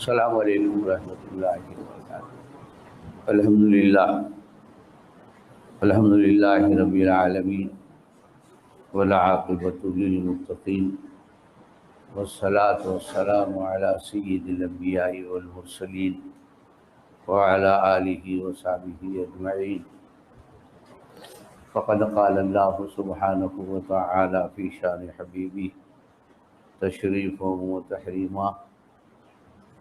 السلام علیکم ورحمۃ اللہ وبرکاتہ۔ الحمد للہ رب العالمین والعاقبۃ للمتقین والصلاة والسلام علی سید الانبیاء والمرسلین وعلی آلہ وصحبہ اجمعین۔ فقد قال اللہ سبحانہ وتعالی فی شان حبیبہ تشریفا و تحریما۔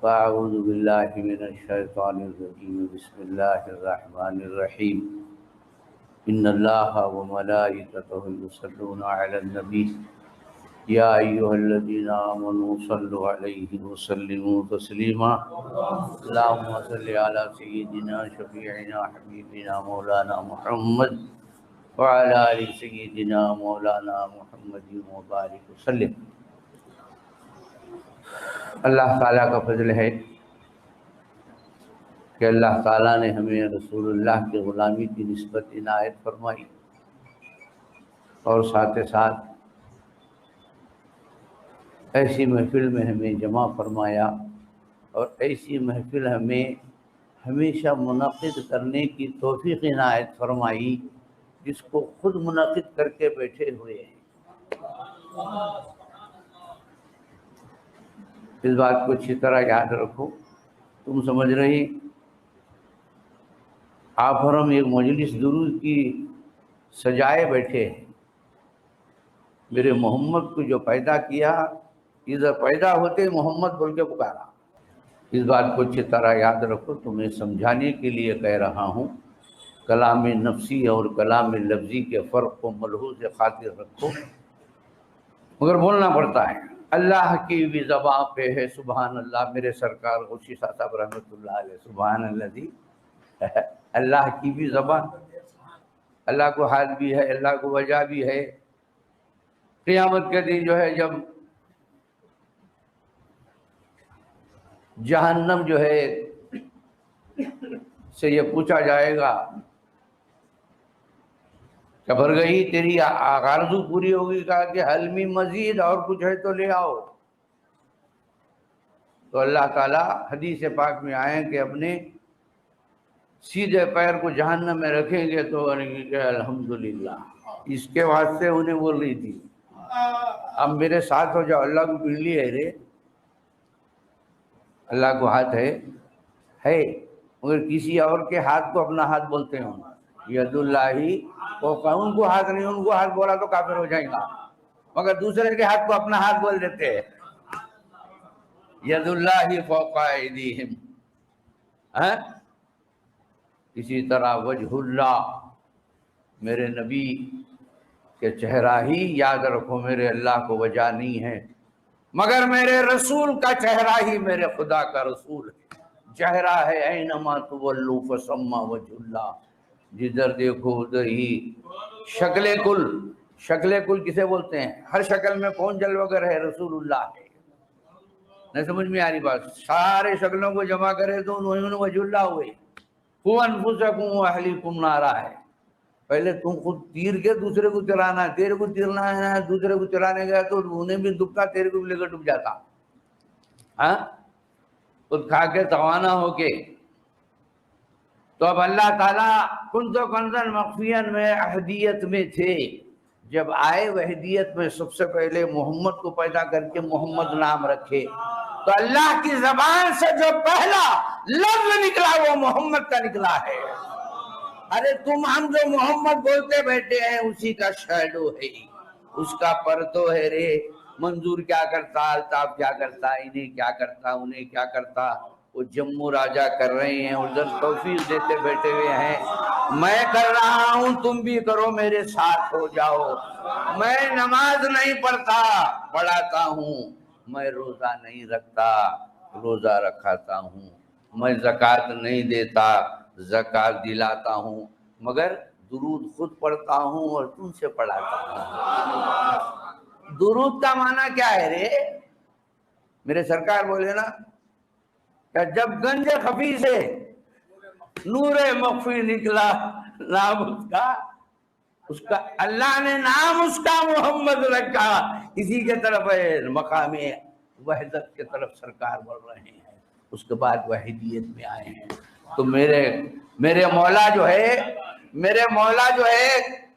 فاعوذ باللہ من الشیطان الرجیم، بسم اللہ الرحمن الرحیم۔ ان اللہ وملائکتہ یصلون علی النبی یا ایھا الذین آمنوا صلوا علیہ وسلموا تسلیما۔ اللہم صل علی سیدنا شفیعنا حبیبنا مولانا محمد وعلی آل سیدنا مولانا محمد مبارک وسلم۔ اللہ تعالیٰ کا فضل ہے کہ اللہ تعالیٰ نے ہمیں رسول اللہ کی غلامی کی نسبت عنایت فرمائی، اور ساتھ ساتھ ایسی محفل میں ہمیں جمع فرمایا، اور ایسی محفل ہمیں ہمیشہ منعقد کرنے کی توفیق عنایت فرمائی جس کو خود منعقد کر کے بیٹھے ہوئے ہیں۔ اس بات کو اچھی طرح یاد رکھو۔ تم سمجھ رہی آپ اور ہم ایک مجلس درود کی سجائے بیٹھے ہیں۔ میرے محمد کو جو پیدا کیا، ادھر پیدا ہوتے محمد بول کے پکارا۔ اس بات کو اچھی طرح یاد رکھو۔ تمہیں سمجھانے کے لیے کہہ رہا ہوں، کلام نفسی اور کلام لفظی کے فرق کو ملحوظ خاطر رکھو، مگر بولنا پڑتا ہے۔ اللہ کی بھی زبان پہ ہے سبحان اللہ۔ میرے سرکار غوثی صاحب رحمۃ اللہ علیہ، سبحان اللہ، اللہ کی بھی زبان، اللہ کو حال بھی ہے، اللہ کو وجہ بھی ہے۔ قیامت کے دن جو ہے، جب جہنم جو ہے سے یہ پوچھا جائے گا کہ بھر گئی تیری آرزو پوری ہوگی، کہا کہ حل من مزید، اور کچھ ہے تو لے آؤ۔ تو اللہ تعالیٰ حدیث پاک میں آئے کہ اپنے سیدھے پیر کو جہنم میں رکھیں گے تو کہ الحمدللہ، اس کے واسطے انہیں بول رہی تھی اب میرے ساتھ ہو جاؤ۔ اللہ کو پنڈلی ہے رے، اللہ کو ہاتھ ہے مگر کسی اور کے ہاتھ کو اپنا ہاتھ بولتے ہیں۔ ید اللہ، ان کو ہاتھ نہیں، ان کو ہاتھ بولا تو کافر ہو جائیں گا، مگر دوسرے کے ہاتھ کو اپنا ہاتھ بول دیتے ہیں۔ ید اللہ فوق ایدیہم۔ اسی طرح وجہ اللہ، میرے نبی کے چہرہ ہی یاد رکھو، میرے اللہ کو وجہ نہیں ہے، مگر میرے رسول کا چہرہ ہی میرے خدا کا رسول ہے۔ چہرہ ہے اینما تولوا فثم وجہ اللہ، جدھر دیکھو ادھر ہی شکل کل۔ شکل کل کسے بولتے ہیں؟ ہر شکل میں کون جلوگر ہے؟ رسول اللہ ہے۔ نہیں سمجھ میں آ رہی بات؟ سارے شکلوں کو جمع کرے تو انہوں وجہ اللہ ہوئے۔ قوا انفسکم واہلیکم نارا ہے۔ پہلے تم خود تیر کے دوسرے کو چلانا ہے، تیرے کو تیرنا ہے، دوسرے کو چلانے گیا تو انہیں بھی ڈوبتا، تیرے کو بھی لے کر ڈوب جاتا۔ خود کھا کے توانا ہو کے۔ تو اب اللہ تعالیٰ کنز و کنزن مخفین میں احدیت میں تھے، جب آئے وحدیت میں سب سے پہلے محمد کو پیدا کر کے محمد نام رکھے، تو اللہ کی زبان سے جو پہلا لفظ نکلا وہ محمد کا نکلا ہے۔ ارے تم ہم جو محمد بولتے بیٹھے ہیں اسی کا شیڈو ہے، اس کا پرتو ہے رے۔ منظور کیا کرتا، الطاف کیا کرتا، انہیں کیا کرتا، انہیں کیا کرتا، وہ جموں راجہ کر رہے ہیں، ادھر توفیق دیتے بیٹھے ہوئے ہیں۔ میں کر رہا ہوں، تم بھی کرو، میرے ساتھ ہو جاؤ۔ میں نماز نہیں پڑھتا، پڑھاتا ہوں۔ میں روزہ نہیں رکھتا، روزہ رکھاتا ہوں۔ میں زکوٰۃ نہیں دیتا، زکوٰۃ دلاتا ہوں، مگر درود خود پڑھتا ہوں اور تم سے پڑھاتا ہوں۔ درود کا معنی کیا ہے رے؟ میرے سرکار بولے نا کہ جب گنج خفی سے نور مخفی نکلا، نام اس کا اللہ نے نام اس کا محمد رکھا۔ اسی کے طرف مقام وحدت کے طرف سرکار بڑھ رہے ہیں۔ اس کے بعد وحیدیت میں آئے ہیں۔ تو میرے مولا جو ہے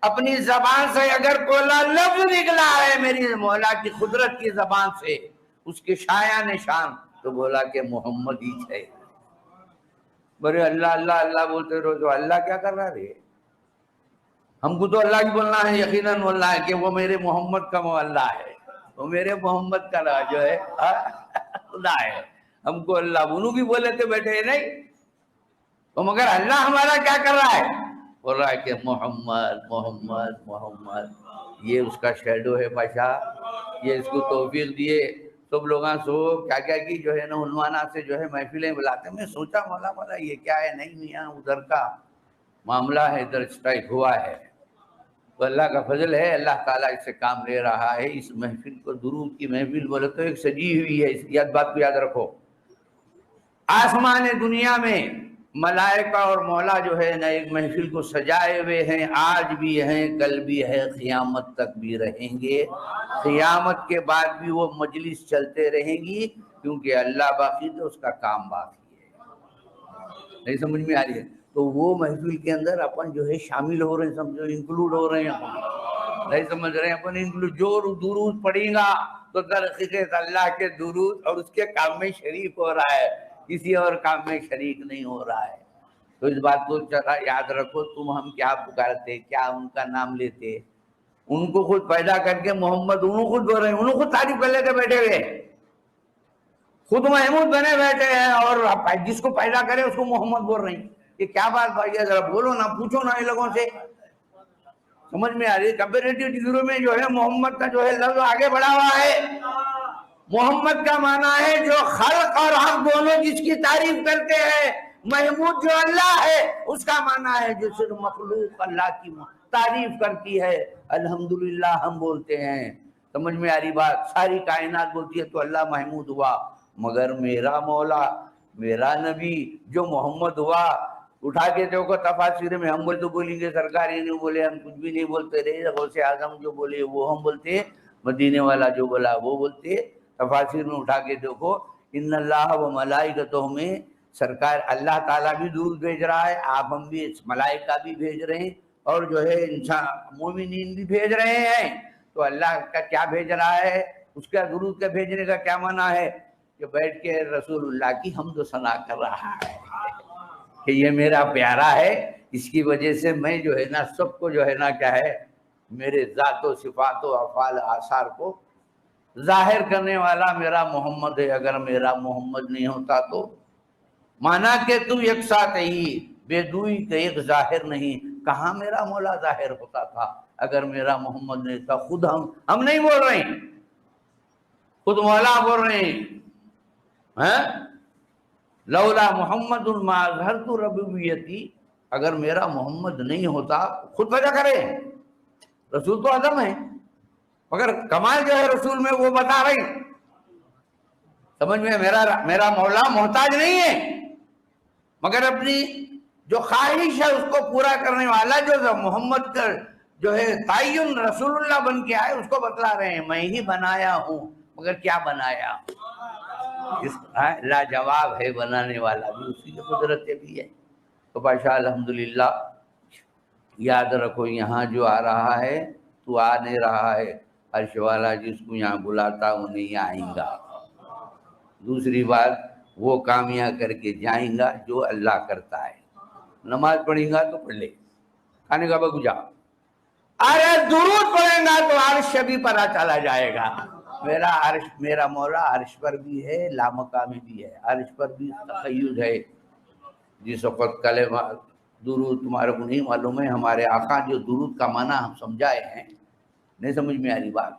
اپنی زبان سے اگر کوئی لفظ نکلا ہے میری مولا کی قدرت کی زبان سے، اس کے شایع نشان، تو بولا کہ محمد ہی ہے۔ بڑے اللہ اللہ اللہ بولتے رہو، تو اللہ کیا کر رہا ہے؟ ہم کو تو اللہ کی بولنا ہے، یقیناً بولنا ہے کہ وہ میرے محمد کا اللہ ہے، وہ میرے محمد کا جو ہے خدا ہے۔ ہم کو اللہ انہوں بھی بولے تھے بیٹھے نہیں تو، مگر اللہ ہمارا کیا کر رہا ہے؟ بول رہا ہے کہ محمد محمد محمد، یہ اس کا شیڈو ہے پاشا، یہ اس کو توفیق دیے۔ سب لوگاں سو کیا کیا کی جو ہے نا عنوانات سے جو ہے محفلیں بلاتے ہیں۔ میں سوچا مولا یہ کیا ہے؟ نہیں میاں ادھر کا معاملہ ہے، ادھر اسٹرائک ہوا ہے، تو اللہ کا فضل ہے، اللہ تعالیٰ اس سے کام لے رہا ہے۔ اس محفل کو درود کی محفل بولے تو ایک سجی ہوئی ہے، اس بات کو یاد رکھو۔ آسمان دنیا میں ملائکہ اور مولا جو ہے نا ایک محفل کو سجائے ہوئے ہیں، آج بھی ہیں، کل بھی ہے، قیامت تک بھی رہیں گے، قیامت کے بعد بھی وہ مجلس چلتے رہیں گی، کیونکہ اللہ باقی تو اس کا کام باقی ہے۔ نہیں سمجھ میں آ رہی ہے؟ تو وہ محفل کے اندر اپن جو ہے شامل ہو رہے ہیں، سمجھو انکلوڈ ہو رہے ہیں اپن، نہیں سمجھ رہے ہیں اپن انکلوڈ، جو درود پڑھیں گا تو در حقیقت اللہ کے درود اور اس کے کام میں شریک ہو رہا ہے، کسی اور کام میں شریک نہیں ہو رہا ہے۔ تو اس بات کو یاد رکھو، تم ہم کیا پکارتے، کیا ان کا نام لیتے، ان کو خود پیدا کر کے محمد انہوں خود بول رہے ہیں، انہوں خود تعریف کر لیتے بیٹھے ہوئے، خود محمود بنے بیٹھے ہیں، اور جس کو پیدا کرے اس کو محمد بول رہے ہیں۔ یہ کیا بات بھائی ہے؟ ذرا بولو نا، پوچھو نا ان لوگوں سے، سمجھ میں آ رہی ہے؟ کمپیریٹیو ڈگری میں جو ہے محمد کا جو ہے لفظ آگے بڑھا ہوا ہے۔ محمد کا معنی ہے جو خلق اور حق دونوں جس کی تعریف کرتے ہیں، محمود جو اللہ ہے اس کا معنی ہے جو صرف مخلوق اللہ کی تعریف کرتی ہے۔ الحمدللہ ہم بولتے ہیں، سمجھ میں آ رہی بات؟ ساری کائنات بولتی ہے تو اللہ محمود ہوا، مگر میرا مولا میرا نبی جو محمد ہوا، اٹھا کے دیکھو تفاسیر میں، ہم تو بولیں گے سرکار یہ نہیں بولے، ہم کچھ بھی نہیں بولتے رہے، غوث اعظم جو بولے وہ ہم بولتے، مدینے والا جو بولا وہ بولتے، تفاسیر میں اٹھا کے دیکھو، ان اللہ و ملائکتہ میں سرکار اللہ تعالیٰ بھی درود بھیج رہا ہے، آپ ہم بھی ملائکہ بھی بھیج رہے ہیں، اور جو ہے انسان مومنین بھی بھیج رہے ہیں۔ تو اللہ کا کیا بھیج رہا ہے؟ اس کا درود کے بھیجنے کا کیا معنی ہے؟ کہ بیٹھ کے رسول اللہ کی حمد و ثنا کر رہا ہے کہ یہ میرا پیارا ہے، اس کی وجہ سے میں جو ہے نا سب کو جو ہے نا کیا ہے، میرے ذات و صفات و افعال آثار کو ظاہر کرنے والا میرا محمد ہے۔ اگر میرا محمد نہیں ہوتا تو مانا کہ تو ایک ساتھ ہی بے دوئی کا ایک ظاہر نہیں، کہاں میرا مولا ظاہر ہوتا تھا اگر میرا محمد نہیں تھا؟ خود ہم نہیں بول رہے ہیں، خود مولا بول رہے ہیں، لولا محمد ما اظہرت ربوبیتی، اگر میرا محمد نہیں ہوتا، خود وجہ کرے، رسول تو آدم ہے مگر کمال جو ہے رسول میں وہ بتا رہی، سمجھ میں؟ میرا مولا محتاج نہیں ہے، مگر اپنی جو خواہش ہے اس کو پورا کرنے والا جو محمد کا جو ہے تعین رسول اللہ بن کے آئے، اس کو بتلا رہے ہیں، میں ہی بنایا ہوں، مگر کیا بنایا؟ لاجواب ہے بنانے والا بھی، اسی کی قدرت بھی ہے۔ تو بادشاہ الحمدللہ یاد رکھو، یہاں جو آ رہا ہے تو آ نہیں رہا ہے، عرش والا جس کو یہاں بلاتا وہ نہیں آئیں گا۔ دوسری بات، وہ کامیاں کر کے جائیں گا جو اللہ کرتا ہے۔ نماز پڑھیں گا تو پڑھ لے، کھانے کا بگو جا، ارے درود پڑھیں گا تو عرش بھی پتہ چلا جائے گا۔ میرا عرش، میرا مولا عرش پر بھی ہے، لامقامی بھی ہے، عرش پر بھی تقید ہے۔ جس وقت کلمہ درود تمہارے کو نہیں معلوم ہے، ہمارے آقا جو درود کا معنی ہم سمجھائے ہیں، نہیں سمجھ میں آ رہی بات؟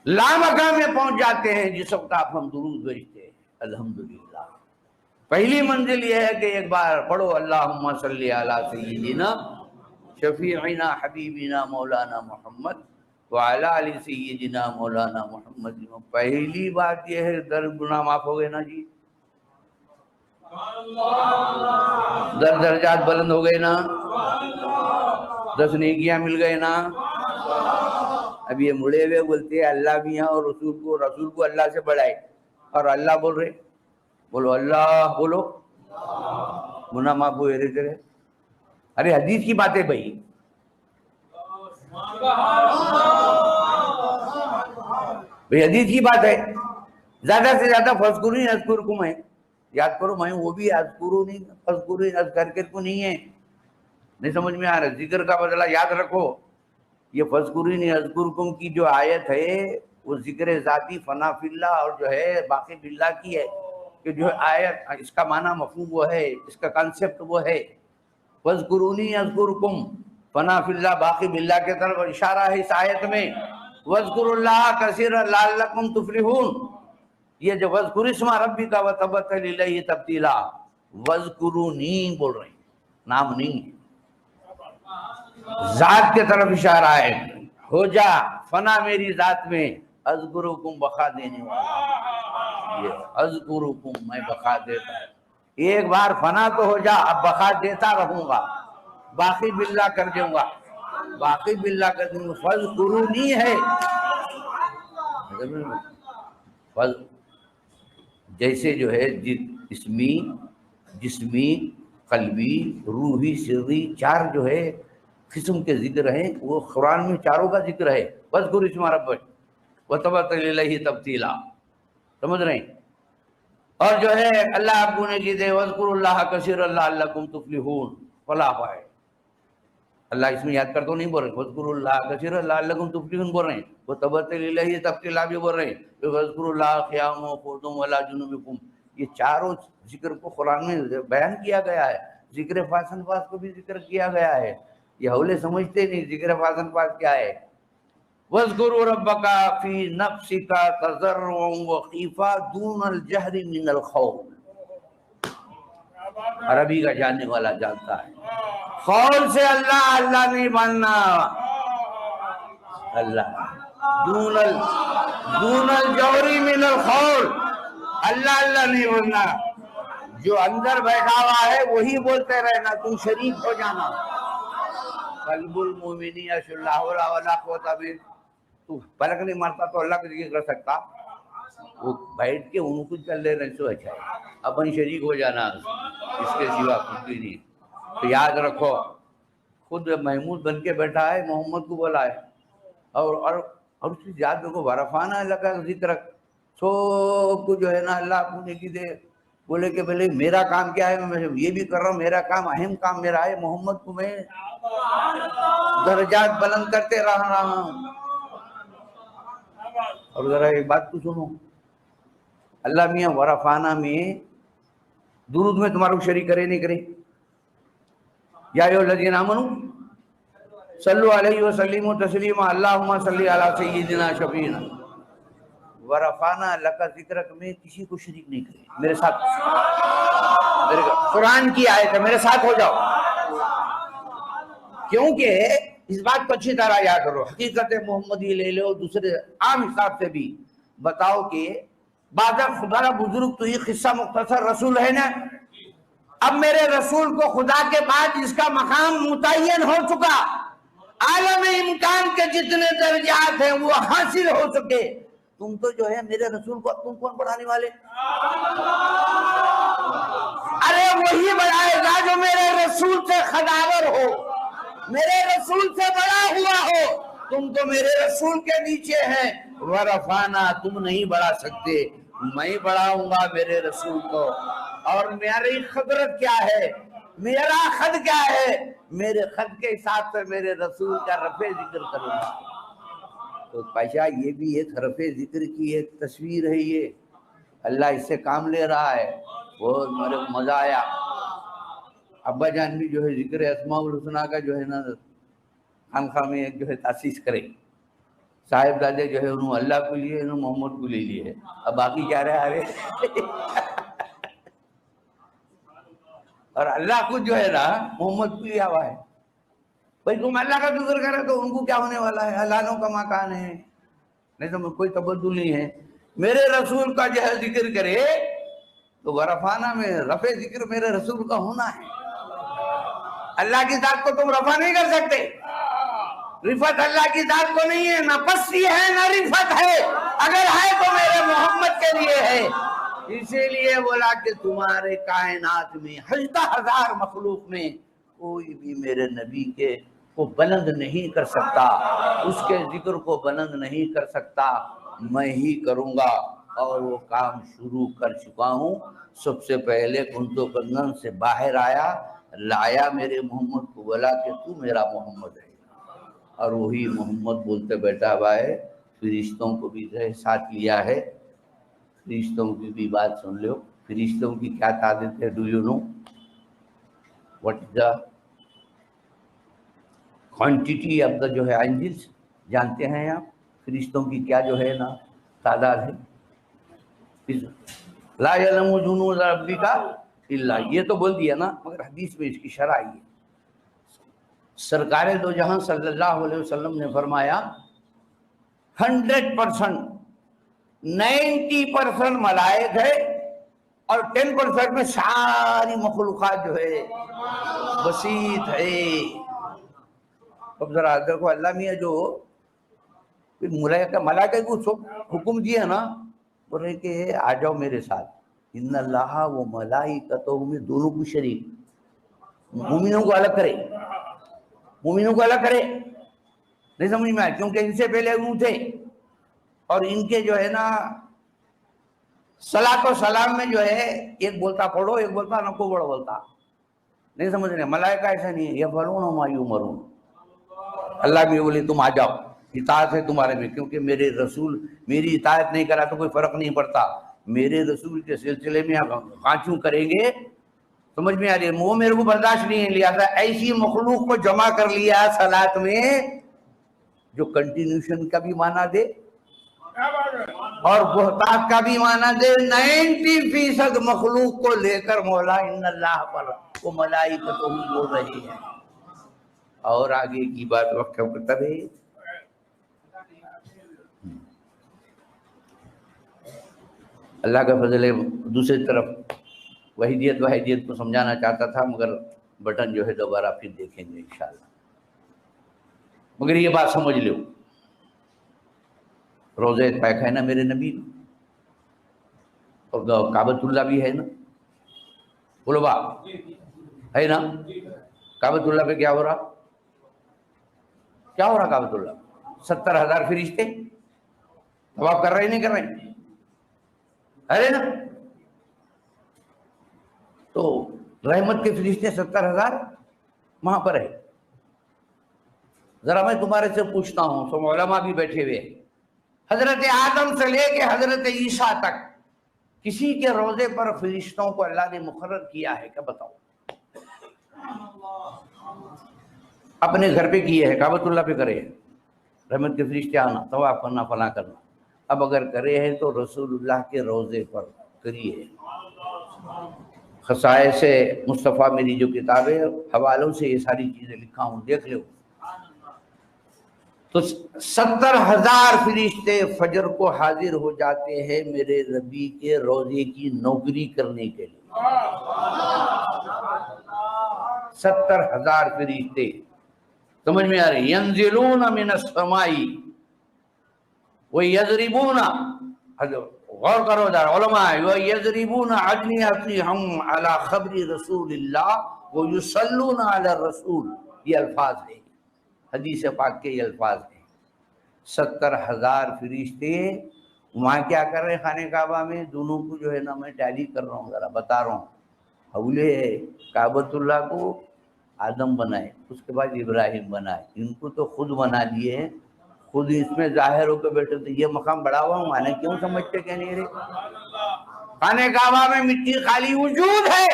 لامقام میں پہنچ جاتے ہیں جس وقت آپ ہم درود بھیجتے ہیں۔ الحمدللہ پہلی منزل یہ ہے کہ ایک بار پڑھو اللہم صلی علی سیدنا شفیعنا حبیبنا مولانا محمد وعلی آل سیدنا مولانا محمد۔ پہلی بات یہ ہے در گناہ معاف ہو گئے نا جی، در درجات بلند ہو گئے نا، 10 نیکیاں مل گئے نا۔ اب یہ مڑے ہوئے بولتے ہیں اللہ بھی ہیں اور رسول کو اللہ سے بڑھائے، اور اللہ بول رہے، بولو اللہ، بولو منا مابو ارے تیرے. ارے حدیث کی بات ہے بھائی، بھائی حدیث کی بات ہے. زیادہ سے زیادہ فذکرونی اذکرکم ہے، یاد کرو میں وہ بھی اذکرونی فذکرونی اذکر کو نہیں ہے. نہیں سمجھ میں آ رہا؟ ذکر کا بدلہ یاد رکھو. یہ فذکرونی اذکرکم کی جو آیت ہے وہ ذکر ذاتی فنا فی اللہ اور جو ہے باقی باللہ کی ہے. کہ جو آیت اس کا معنی مفہوم وہ ہے، اس کا کانسیپٹ وہ ہے. فذکرونی اذکرکم فنا فی اللہ باقی باللہ کے طرف اشارہ ہے اس آیت میں. وَاذْكُرُوا اللَّهَ كَثِيرًا لَعَلَّكُمْ تُفْلِحُونَ. یہ جو وَاذْكُرِ اسْمَ رَبِّكَ وَتَبَتَّلْ إِلَيْهِ تَبْتِيلًا، وَاذْكُرُونِی بول رہے ہیں، نام نہیں ہے، ذات کے طرف اشارہ ہے. ہو جا فنا میری ذات میں، اذکرکم بقا دینے والا. یہ اذکرکم میں بقا دیتا ہوں. ایک بار فنا تو ہو جا، اب بقا دیتا رہوں گا، باقی باللہ کر دوں گا، باقی باللہ کر دوں گا. فذکرونی ہے جیسے جو ہے اسمی، جسمی، قلبی، روحی، سری، چار جو ہے قسم کے ذکر ہیں، وہ قرآن میں چاروں کا ذکر ہے. وَاذْكُرِ اسْمَ رَبِّكَ وَتَبَتَّلْ إِلَيْهِ تَبْتِيلًا. سمجھ رہے ہیں؟ اور جو ہے اللہ آپ کو نے کی دے وَاذْكُرُوا اللَّهَ كَثِيرًا لَعَلَّكُمْ تُفْلِحُونَ. فلاح پائے. اللہ اس میں یاد کر تو نہیں بول رہے، وَاذْكُرُوا اللَّهَ كَثِيرًا لَعَلَّكُمْ تُفْلِحُونَ بول رہے ہیں. وَتَبَتَّلْ إِلَيْهِ تَبْتِيلًا بھی بول رہے ہیں. وَاذْكُرُوا اللَّهَ قِيَامًا وَقُعُودًا وَعَلَىٰ جُنُوبِكُمْ. یہ چاروں ذکر کو قرآن میں بیان کیا گیا ہے. ذکر فاصن پاس کو بھی ذکر کیا گیا ہے. یہ حولے سمجھتے نہیں ذکر فاصن پاس کیا ہے. وَاذْكُرُوا رَبَّكَ فِي نَفْسِكَ تَضَرُّعًا وَخِيفَةً دُونَ الْجَهْرِ مِنَ الْقَوْلِ. عربی کا جاننے والا جانتا ہے. قول سے اللہ اللہ نہیں بننا، اللہ دون الجوری من القول، اللہ اللہ نہیں بننا. جو اندر بیٹھا ہوا ہے وہی بولتے رہنا، تم شریک ہو جانا. قلب المومنی لا حول ولا قوت الا باللہ. تو پلک نہیں مارتا تو اللہ کا ذکر کر سکتا؟ وہ بیٹھ کے ان کچھ کر لے رہے سو اچھا ہے، اپن شریک ہو جانا، اس کے سوا کچھ بھی نہیں. تو یاد رکھو خود محمود بن کے بیٹھا ہے، محمد کو بولا ہے. اور اس کی یاد رکھو ورفانہ لگا ذکر سب کو جو ہے نا اللہ کو کی دے. بولے کہ بھلے میرا کام کیا ہے، میں یہ بھی کر رہا ہوں، میرا کام اہم کام میرا ہے، محمد کو میں درجات بلند کرتے رہا ہوں. اور ذرا ایک بات تو سنو، اللہ میاں ورفانہ میں درود میں تمہارا شریک کرے نہیں کرے؟ یا ایھا الذین آمنوا صلو علیہ وسلموا تسلیما اللہم صلی علی سیدنا شفیعنا. ورفانہ لک ذکرک میں کسی کو شریک نہیں کرے. میرے ساتھ قرآن کی آیت ہے، میرے ساتھ ہو جاؤ. کیونکہ اس بات کو اچھی طرح یاد کرو، حقیقت محمدی لے لو، دوسرے عام حساب سے بھی بتاؤ کہ بعد خدا بزرگ تو یہ قصہ مختصر رسول ہے نا. اب میرے رسول کو خدا کے بعد اس کا مقام متعین ہو چکا، عالم امکان کے جتنے درجات ہیں وہ حاصل ہو چکے. تم تو جو ہے میرے رسول کو تم کون بڑھانے والے؟ ارے وہی بڑھائے گا جو میرے رسول سے خداور ہو، میرے رسول سے بڑا ہوا ہو. تم تو میرے رسول کے نیچے ہیں. ورفانہ تم نہیں بڑھا سکتے، میں بڑھاؤں گا میرے رسول کو. اور میری قدرت کیا ہے، میرا خد کیا ہے، میرے خد کے حساب سے میرے رسول کا رفع ذکر کروں گا. تو پاشا یہ بھی ایک رفع ذکر کی ایک تصویر ہے. یہ اللہ اس سے کام لے رہا ہے. بہت مزہ آیا. ابا جان بھی جو ہے ذکر اسماء الحسنہ کا جو ہے نا خانقاہ میں ایک جو ہے تاسیس کرے. صاحب دادے جو ہے انہوں اللہ کو لیے، انہوں محمد کو لے لیے. اب باقی کیا رہے آرے اور اللہ کو جو ہے نا محمد کو لیا ہوا ہے. بھائی تم اللہ کا ذکر کرے تو ان کو کیا ہونے والا ہے؟ اللہ کا مکان ہے، نہیں تو کوئی تبدل نہیں ہے. میرے رسول کا جو ہے ذکر کرے تو ورفانہ میں رفع ذکر میرے رسول کا ہونا ہے. اللہ کی ذات کو تم رفع نہیں کر سکتے. رفعت اللہ کی ذات کو نہیں ہے، نہ پستی ہے نہ رفعت ہے. اگر ہے تو میرے محمد کے لیے ہے۔ اسی لیے بولا کہ تمہارے کائنات میں 18,000 مخلوق میں کوئی بھی میرے نبی کے کو بلند نہیں کر سکتا، اس کے ذکر کو بلند نہیں کر سکتا، میں ہی کروں گا، اور وہ کام شروع کر چکا ہوں۔ سب سے پہلے کنتو کنزن سے باہر آیا، لایا میرے محمد کو، بولا کہ تو میرا محمد ہے، اور وہی محمد بولتے بیٹھا ہوا ہے۔ فرشتوں کو بھی ساتھ لیا ہے، فرشتوں کی بھی بات سن لو۔ فرشتوں کی کیا تعداد ہے؟ Do you know what is the quantity of the جو ہے اینجلس؟ جانتے ہیں آپ فرشتوں کی کیا جو ہے نا تعداد ہے؟ لا یعلم جنود ربک الا، یہ تو بول دیا نا، مگر حدیث میں اس کی شرح ہے۔ سرکار دو جہاں صلی اللہ علیہ وسلم نے فرمایا 100%، 90% ملائک ہے، اور 10% میں ساری مخلوقات جو ہے بسیط ہے۔ اب ذرا دیکھو، اللہ میاں جو ملائکہ کو حکم دیا نا، بول رہے کہ آ جاؤ میرے ساتھ، ان اللہ و ملائکتہ میں دونوں کو شریک، مومنوں کو الگ کرے، مومنوں کو الگ کرے، نہیں سمجھ میں آیا؟ کیونکہ ان سے پہلے وہ تھے، اور ان کے جو ہے نا صلاۃ و سلام میں جو ہے ایک بولتا پڑھو، ایک بولتا نکو بڑھو بولتا، نہیں سمجھ رہے؟ ملائکہ ایسا نہیں ہے، یفعلون ما یؤمرون۔ اللہ بھی بولے تم آ جاؤ، اطاعت ہے تمہارے میں، کیونکہ میرے رسول میری اطاعت نہیں کرا تو کوئی فرق نہیں پڑتا، میرے رسول کے سلسلے میں آپ کانچوں کریں گے، سمجھ میں آ رہی ہے؟ وہ میرے کو برداشت نہیں لیا تھا، ایسی مخلوق کو جمع کر لیا صلاۃ میں جو کنٹینیوشن کا بھی معنی دے اور بہتات کا بھی معنی دے۔ 90% مخلوق کو لے کر مولا ان اللہ پر وہ ملائکہ تو بول رہی ہے، اور آگے کی بات وقت تب ہے۔ اللہ کا فضل ہے۔ دوسری طرف وحیدیت کو سمجھانا چاہتا تھا، مگر بٹن جو ہے دوبارہ پھر دیکھیں گے انشاءاللہ۔ مگر یہ بات سمجھ لو، روضہ پاک ہے نا میرے نبی، اور کعبۃ اللہ بھی ہے نا، بولو با ہے نا؟ کعبۃ اللہ پہ کیا ہو رہا؟ کیا ہو رہا کعبۃ اللہ؟ 70,000 فرشتے طواف کر رہے نہیں کر رہے؟ ہے نا؟ تو رحمت کے فرشتے 70,000 وہاں پر ہے۔ ذرا میں تمہارے سے پوچھتا ہوں، سب علماء بھی بیٹھے ہوئے ہیں، حضرت آدم سے لے کے حضرت عیسیٰ تک کسی کے روضے پر فرشتوں کو اللہ نے مقرر کیا ہے کیا؟ بتاؤ۔ اپنے گھر پہ کیے ہیں، کعبۃ اللہ پہ کرے ہیں، رحمت کے فرشتے آنا، طواف کرنا، فلاں کرنا۔ اب اگر کرے ہیں تو رسول اللہ کے روضے پر کریے۔ خصائص مصطفیٰ میری جو کتاب ہے، حوالوں سے یہ ساری چیزیں لکھا ہوں، دیکھ لو۔ تو 70,000 فرشتے فجر کو حاضر ہو جاتے ہیں میرے نبی کے روضے کی نوکری کرنے کے لیے۔ 70,000 فرشتے، سمجھ میں آ رہی؟ ینزلون من السماء ویضربون، غور کرو ذرا علماء، ویضربون اجنحتهم علی خبر رسول اللہ ویصلون علی الرسول، یہ الفاظ ہیں، حدیث پاک کے یہ الفاظ ہیں۔ 70,000 فرشتے وہاں کیا کر رہے ہیں؟ خانہ کعبہ میں دونوں کو جو ہے نا میں ٹیلی کر رہا ہوں، ذرا بتا رہا ہوں۔ حولے کعبۃ اللہ کو آدم بنائے، اس کے بعد ابراہیم بنائے، ان کو تو خود بنا لیے ہیں، خود اس میں ظاہر ہو کے بیٹھے، تو یہ مقام بڑا ہوا ہوں مانے کیوں سمجھتے کہ نہیں رہے؟ خانہ کعبہ میں مٹی خالی وجود ہے،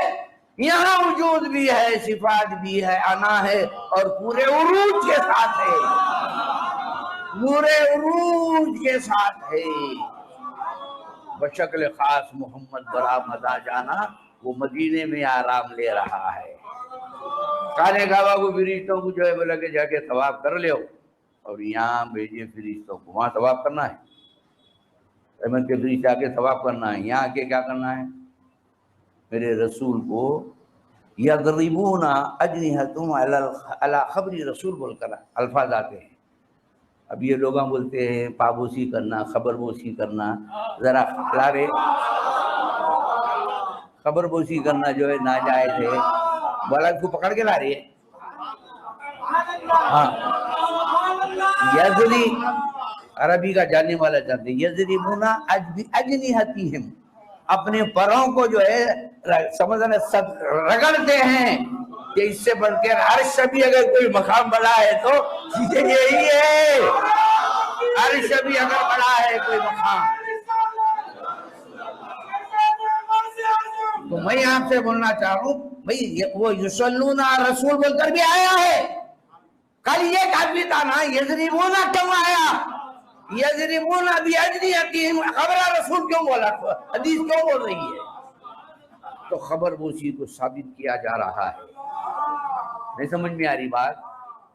یہاں وجود بھی ہے، صفات بھی ہے، انا ہے، اور پورے عروج کے ساتھ ہے، پورے عروج کے ساتھ ہے۔ بشکل خاص محمد برآمد آ جانا، وہ مدینے میں آرام لے رہا ہے۔ خانہ کعبہ کو فرشتوں کو جو ہے بولا کہ جا کے طواف کر لو، اور یہاں بھیجے فرشتوں کو، وہاں طواف کرنا ہے، رحمت کے فرشتے آ کے طواف کرنا ہے، یہاں آ کے کیا کرنا ہے؟ میرے رسول کو یضربون اجنحتهم علی خبر رسول بول کر الفاظ آتے ہیں۔ اب یہ لوگ بولتے ہیں پابوسی کرنا، خبر بوسی کرنا، ذرا لا رہے خبر بوسی کرنا جو ہے ناجائز ہے، بولا اس کو پکڑ کے لا رہی ہے. ہاں یزری عربی کا جاننے والا جانتے ہیں، یضربون اجنحتہم، اپنے پروں کو جو ہے سمجھنا رگڑتے ہیں کہ اس سے بڑھ کر عرش بھی اگر کوئی مقام بڑا ہے تو یہی ہے، عرش بھی اگر بڑا ہے کوئی مقام. تو میں آپ سے بولنا چاہ رہا ہوں بھئی وہ یصلون علی رسول بول کر بھی آیا ہے. کل یہ کافی تھا نا یضربون کیوں آیا؟ یضربون باجنحتہم، خبر رسول کیوں بولا؟ حدیث کیوں بول رہی ہے؟ تو خبر بوسی کو ثابت کیا جا رہا ہے. نہیں سمجھ میں آ رہی بات؟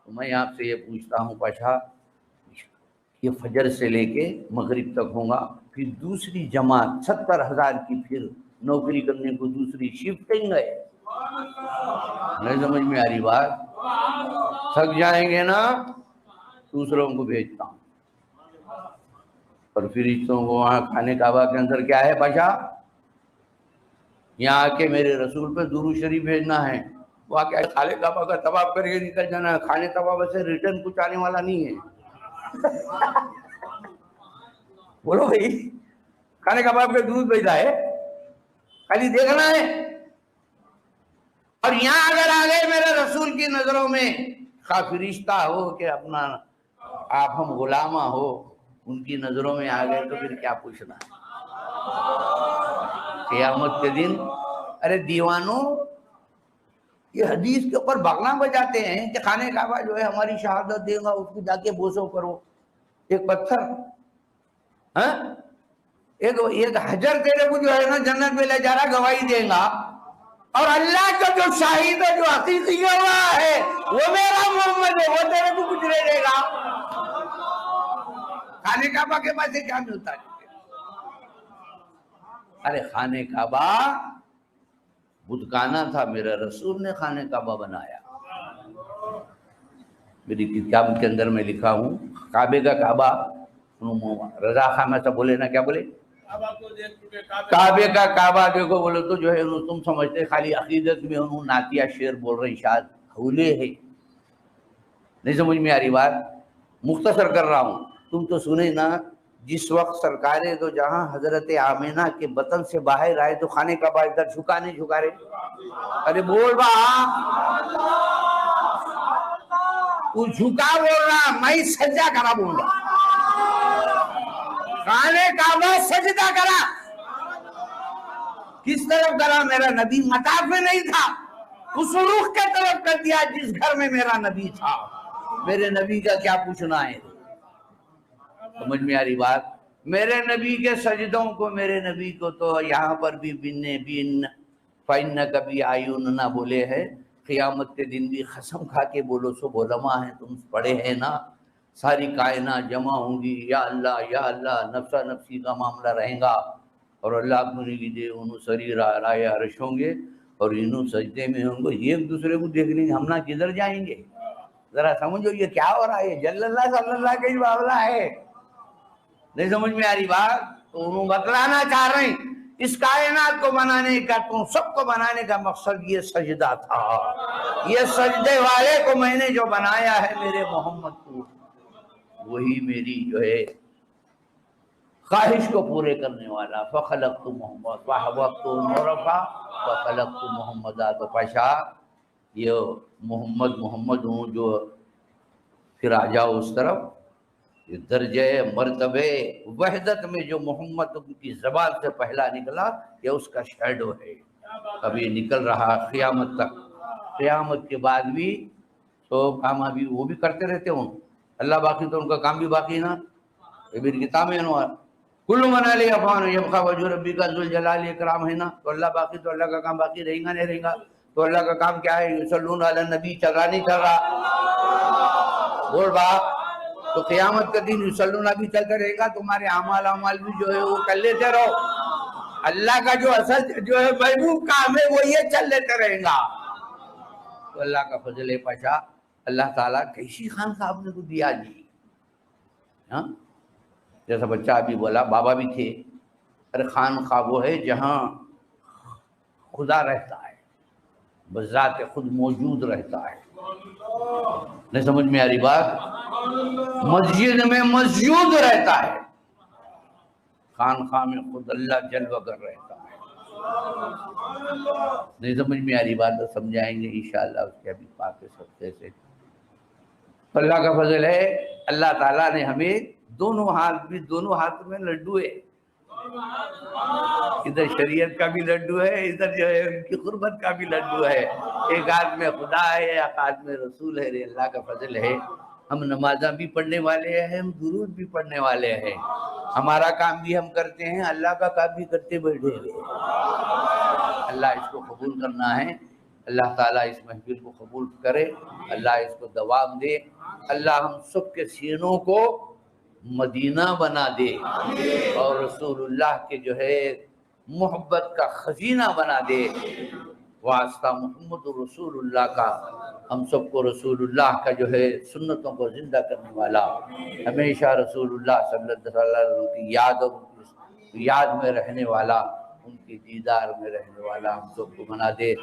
تو میں آپ سے یہ پوچھتا ہوں پاشا، یہ فجر سے لے کے مغرب تک ہوگا، پھر دوسری جماعت 70,000 کی پھر نوکری کرنے کو دوسری شفٹنگ ہے. نہیں سمجھ میں آ رہی بات؟ تھک جائیں گے نا دوسروں کو بھیجتا ہوں، اور فرشتوں کو وہاں خانے کعبہ کے اندر کیا ہے پاشا؟ یہاں آ کے میرے رسول پہ درود شریف بھیجنا ہے. وہ کیا خانے کعبہ کا طواف کر کے نکل جانا ہے، خانے کعبہ سے ریٹرن کچھ آنے والا نہیں ہے. بولو بھائی، خانے کعبہ پہ درود بھیجا ہے، خالی دیکھنا ہے. اور یہاں اگر آ گئے میرے رسول کی نظروں میں، خواہ فرشتہ ہو کہ اپنا آپ ہم غلامہ ہو، ان کی نظروں میں آ گئے تو پھر کیا پوچھنا ہے قیامت کے دن. ارے دیوانوں، یہ حدیث کے اوپر بغلا بجاتے ہیں کہ خانے کعبہ جو ہے ہماری شہادت دے گا، اس کو جا کے بوسو کرو. ایک پتھر، ایک حجر تیرے کو جو ہے نا جنت میں لے جا رہا، گواہی دے گا. اور اللہ کا جو شاہد ہے، جو حقیقی گواہ ہے، وہ میرا محمد ہے، وہ تیرے کو کچھ نہیں دے گا. خانے کعبہ کے پاس سے کیا ملتا ہے؟ ارے خانے کعبہ بتکانہ تھا، میرا رسول نے خانے کعبہ بنایا. میری کتاب کے اندر میں لکھا ہوں، کعبے کا کعبہ، رضا خان میں سے بولے نا، کیا بولے؟ کعبے کا کعبہ دیکھو بولے تو جو ہے تم سمجھتے خالی عقیدت میں انہوں نعتیہ شعر بول رہے، شاید حولے ہے. نہیں سمجھ میں آ رہی بات؟ مختصر کر رہا ہوں، تم تو سنے نا، جس وقت سرکار دو جہاں حضرت آمینہ کے بطن سے باہر آئے تو خانے کعبہ ادھر جھکا نہیں جھکا رہے؟ ارے بول با، تو جھکا بول رہا، میں سجدہ کرا بول رہا. خانے کعبہ سجدہ کرا. کس طرف کرا؟ میرا نبی مطاف میں نہیں تھا، اس رخ کے طرف کر دیا جس گھر میں میرا نبی تھا. میرے نبی کا کیا پوچھنا ہے؟ سمجھ میں آ رہی بات؟ میرے نبی کے سجدوں کو، میرے نبی کو تو یہاں پر بھی بن فَإِنَّكَ بِأَعْيُنِنَا بولے ہے، قیامت کے دن بھی قسم کھا کے بولو. سو علماء ہیں، تم پڑھے ہیں نا، ساری کائنات جمع ہوں گی، یا اللہ نفسا نفسی کا معاملہ رہیں گا، اور اللہ اپنی کی دے انہوں سری رائے عرش ہوں گے، اور انہوں سجدے میں ہوں گے. یہ ایک دوسرے کو دیکھ لیں گے، ہم نہ کدھر جائیں گے؟ ذرا سمجھو یہ کیا ہو رہا ہے؟ جل اللہ صلی اللہ کا ہی معاملہ ہے. نہیں سمجھ میں آ رہی بات؟ تو انہوں بتلانا چاہ رہے ہیں اس کائنات کو بنانے کا، تم سب کو بنانے کا مقصد یہ سجدہ تھا. یہ سجدے والے کو میں نے جو بنایا ہے میرے محمد کو، وہی میری جو ہے خواہش کو پورے کرنے والا. فخلقت محمد وحببت عرفا فخلقت محمدہ. تو پاشا یہ محمد ہوں جو، پھر آ جاؤ اس طرف، یہ درجہ مرتبے وحدت میں جو محمد کی زبان سے پہلا نکلا، یہ اس کا شیڈو ہے، ابھی نکل رہا قیامت تک. قیامت کے بعد بھی تو کام ابھی وہ بھی کرتے رہتے ہوں. اللہ باقی تو ان کا کام بھی باقی نا. یہ بھی کتاب ہے نا، کل من علیہ فان یبقی وجہ ربک ذو الجلال والاکرام ہے نا. تو اللہ باقی تو اللہ کا کام باقی رہے گا نہیں رہے گا؟ تو اللہ کا کام کیا ہے؟ یصلون علی النبی چل رہا نہیں چل رہا؟ بول با. تو قیامت کا دن یصلون بھی چلتا رہے گا، تمہارے اعمال بھی جو ہے وہ کر لیتے رہو. اللہ کا جو اصل جو ہے محبوب کام ہے وہ یہ چل لیتے رہے گا. تو اللہ کا فضل ہے پاشا، اللہ تعالیٰ کیسی خان صاحب نے کو دیا جی. ہاں جیسا بچہ ابھی بولا، بابا بھی تھے، ارے خانقاہ وہ ہے جہاں خدا رہتا ہے، بذات خود موجود رہتا ہے۔ نہیں سمجھ میں آ رہی بات؟ مسجد میں مسجود رہتا ہے، خانقاہ میں خود اللہ جلوہ گر رہتا ہے۔ نہیں سمجھ میں آ رہی بات تو سمجھائیں گے انشاءاللہ اس کے ابھی پاک صدقے سے۔ اللہ کا فضل ہے، اللہ تعالیٰ نے ہمیں دونوں ہاتھ میں لڈو ہے، ادھر شریعت کا بھی لڈو ہے، ادھر جو ہے ان کی قربت کا بھی لڈو ہے، ایک ہاتھ میں خدا ہے، ایک ہاتھ میں رسول ہے۔ اللہ کا فضل ہے، ہم نمازاں بھی پڑھنے والے ہیں، ہم درود بھی پڑھنے والے ہیں، ہمارا کام بھی ہم کرتے ہیں، اللہ کا کام بھی کرتے بیٹھے ہیں۔ اللہ اس کو قبول کرنا ہے، اللہ تعالیٰ اس محفل کو قبول کرے، اللہ اس کو دوام دے، اللہ ہم سب کے سینوں کو مدینہ بنا دے اور رسول اللہ کے جو ہے محبت کا خزینہ بنا دے۔ واسطہ محمد رسول اللہ کا، ہم سب کو رسول اللہ کا جو ہے سنتوں کو زندہ کرنے والا، ہمیشہ رسول اللہ صلی اللہ علیہ وسلم کی یاد میں رہنے والا، ان کی دیدار میں رہنے والا ہم سب کو بنا دے۔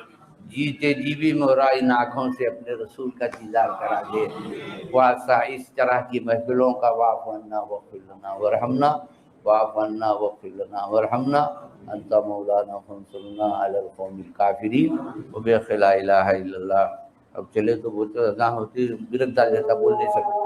جیتے جی بھی مورا ان آنکھوں سے اپنے رسول کا دیدار کرا دے۔ واسطہ اس طرح کی محفلوں کا واعف عنا واغفر لنا وارحمنا، واعف عنا واغفر لنا وارحمنا، انت مولانا فانصرنا علی القوم الکافرین، وبحق لا الہ الا اللہ۔ اب چلے تو بولتے اذان ہوتی، برکتا جیسا بول نہیں سکتے۔